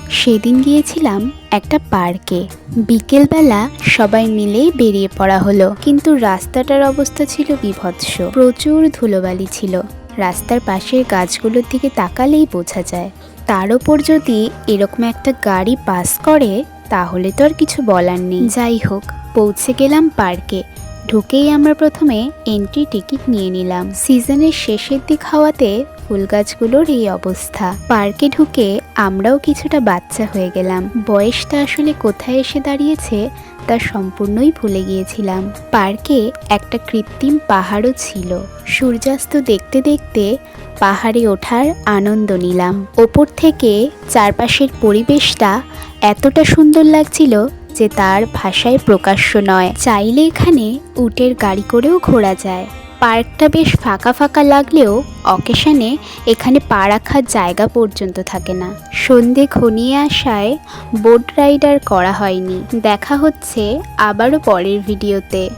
সেদিন গিয়েছিলাম একটা পার্কে। বিকেলবেলা সবাই মিলে বেরিয়ে পড়া হলো, কিন্তু রাস্তাটার অবস্থা ছিল বীভৎস। প্রচুর ধুলোবালি ছিল। রাস্তার পাশের গাছগুলোর দিকে তাকালেই বোঝা যায়। তার ওপর যদি এরকম একটা গাড়ি পাস করে তাহলে তো আর কিছু বলার নেই। যাই হোক, পৌঁছে গেলাম পার্কে। ঢুকেই আমরা প্রথমে এন্ট্রি টিকিট নিয়ে নিলাম। সিজনের শেষের দিক হওয়াতে ফুল গাছগুলোর এই অবস্থা। পার্কে ঢুকে আমরাও কিছুটা বাচ্চা হয়ে গেলাম। বয়সটা আসলে কোথায় এসে দাঁড়িয়েছে তা সম্পূর্ণই ভুলে গিয়েছিলাম। পার্কে একটা কৃত্রিম পাহাড়ও ছিল। সূর্যাস্ত দেখতে দেখতে পাহাড়ে ওঠার আনন্দ নিলাম। ওপর থেকে চারপাশের পরিবেশটা এতটা সুন্দর লাগছিল যে তার ভাষায় প্রকাশ্য নয়। চাইলে এখানে উটের গাড়ি করেও ঘোরা যায়। পার্কটা বেশ ফাঁকা ফাঁকা লাগলেও অকেশনে এখানে পা রাখার জায়গা পর্যন্ত থাকে না। সন্ধে ঘনিয়ে আসায় বোট রাইড আর করা হয়নি। দেখা হচ্ছে আবারও পরের ভিডিওতে।